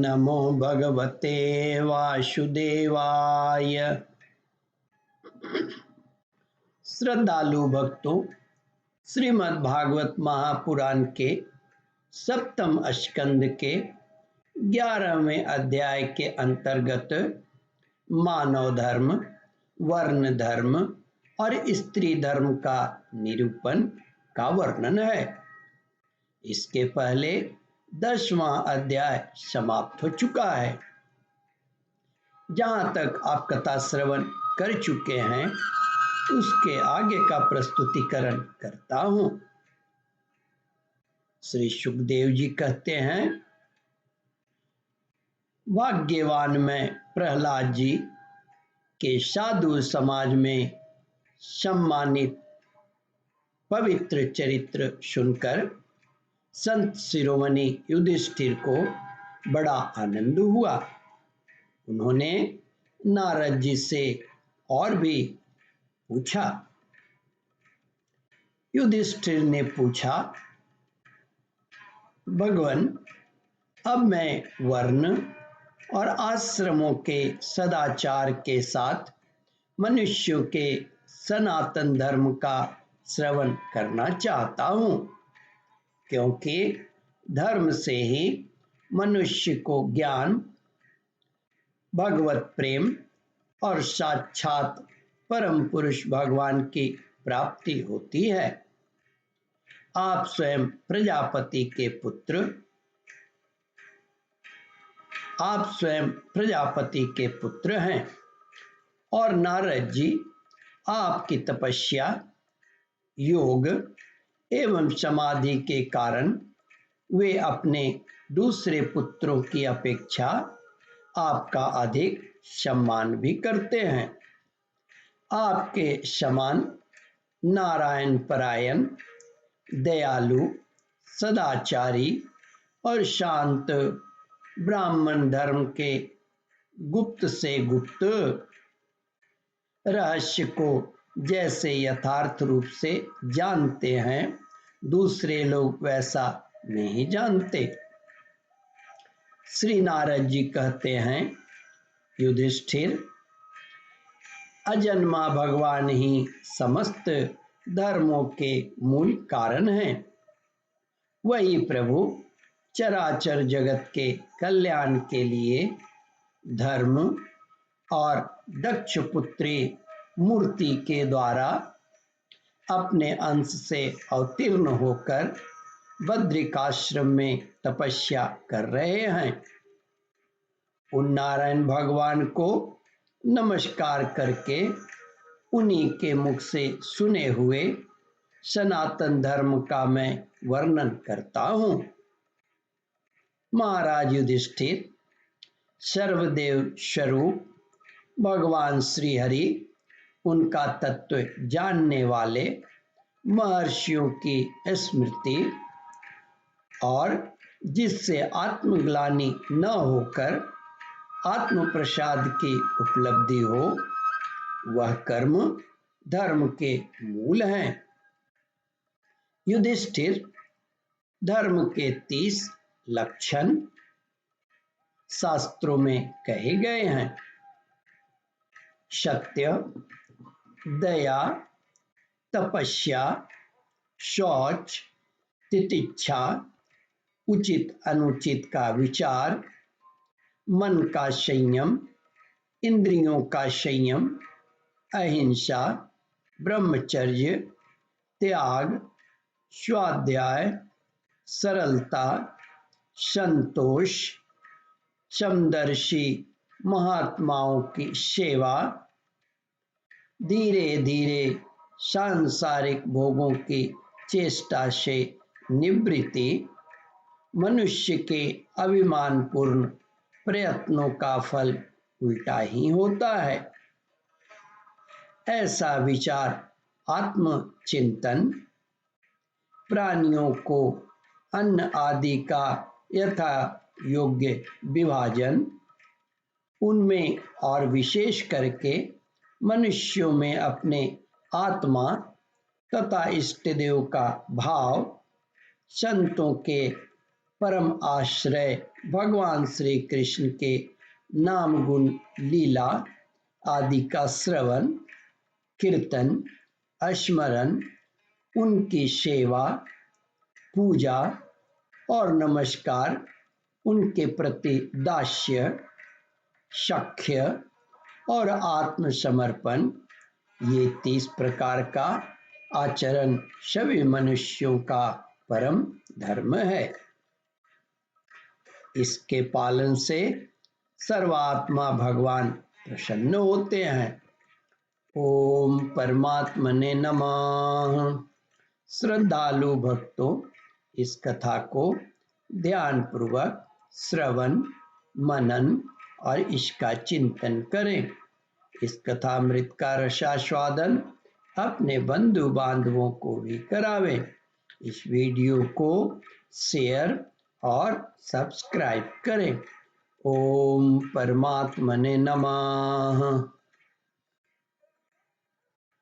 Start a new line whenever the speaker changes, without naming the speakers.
नमो भगवते वासुदेवाय। श्रद्धालु भक्तों, श्रीमद् भागवत महापुराण के सप्तम स्कंद के 11वें अध्याय के अंतर्गत मानव धर्म, वर्ण धर्म और स्त्री धर्म का निरूपण का वर्णन है। इसके पहले 10वां अध्याय समाप्त हो चुका है। जहाँ तक आप कथा श्रवण कर चुके हैं उसके आगे का प्रस्तुतिकरण करता हूँ। श्री सुखदेव जी कहते हैं, भाग्यवान में प्रहलाद जी के साधु समाज में सम्मानित पवित्र चरित्र सुनकर संत शिरोमणि युधिष्ठिर को बड़ा आनंद हुआ। उन्होंने नारद जी से और भी पूछा। युधिष्ठिर ने पूछा, भगवान, अब मैं वर्ण और आश्रमों के सदाचार के साथ मनुष्यों के सनातन धर्म का श्रवण करना चाहता हूँ, क्योंकि धर्म से ही मनुष्य को ज्ञान, भगवत प्रेम और साक्षात परम पुरुष भगवान की प्राप्ति होती है। आप स्वयं प्रजापति के पुत्र हैं और नारद जी आपकी तपस्या, योग एवं समाधि के कारण वे अपने दूसरे पुत्रों की अपेक्षा आपका अधिक सम्मान भी करते हैं। आपके समान नारायण परायण, दयालु, सदाचारी और शांत ब्राह्मण धर्म के गुप्त से गुप्त रहस्य को जैसे यथार्थ रूप से जानते हैं, दूसरे लोग वैसा नहीं जानते। श्री नारद जी कहते हैं, युधिष्ठिर, अजन्मा भगवान ही समस्त धर्मों के मूल कारण हैं। वही प्रभु चराचर जगत के कल्याण के लिए धर्म और दक्ष पुत्री मूर्ति के द्वारा अपने अंश से अवतीर्ण होकर बद्रिकाश्रम में तपस्या कर रहे हैं। उन नारायण भगवान को नमस्कार करके उन्हीं के मुख से सुने हुए सनातन धर्म का मैं वर्णन करता हूँ। महाराज युधिष्ठिर, सर्वदेव स्वरूप भगवान श्री हरि उनका तत्व जानने वाले महर्षियों की स्मृति और जिससे आत्मग्लानि न होकर आत्म प्रसाद की उपलब्धि हो, वह कर्म धर्म के मूल हैं। युधिष्ठिर, धर्म के 30 लक्षण शास्त्रों में कहे गए हैं। सत्य, दया, तपस्या, शौच, तितिक्षा, उचित अनुचित का विचार, मन का संयम, इंद्रियों का संयम, अहिंसा, ब्रह्मचर्य, त्याग, स्वाध्याय, सरलता, संतोष, समदर्शी महात्माओं की सेवा, धीरे धीरे सांसारिक भोगों की चेष्टा से निवृत्ति, मनुष्य के अभिमानपूर्ण प्रयत्नों का फल उल्टा ही होता है। ऐसा विचार, आत्मचिंतन, प्राणियों को अन्न आदि का यथा योग्य विभाजन, उनमें और विशेष करके मनुष्यों में अपने आत्मा तथा इष्ट देव का भाव, संतों के परम आश्रय भगवान श्री कृष्ण के नाम गुण लीला आदि का श्रवण कीर्तन स्मरण उनकी सेवा पूजा और नमस्कार उनके प्रति दास्य सख्य और आत्मसमर्पण ये 30 प्रकार का आचरण सभी मनुष्यों का परम धर्म है। इसके पालन से सर्वात्मा भगवान प्रसन्न होते हैं। ओम परमात्मने नमः। श्रद्धालु भक्तों इस कथा को ध्यान पूर्वक श्रवण मनन और इसका चिंतन करें। इस कथामृत का रसास्वादन अपने बंधु बांधवों को भी करावें। इस वीडियो को शेयर और सब्सक्राइब करें। ओम परमात्मने नमः।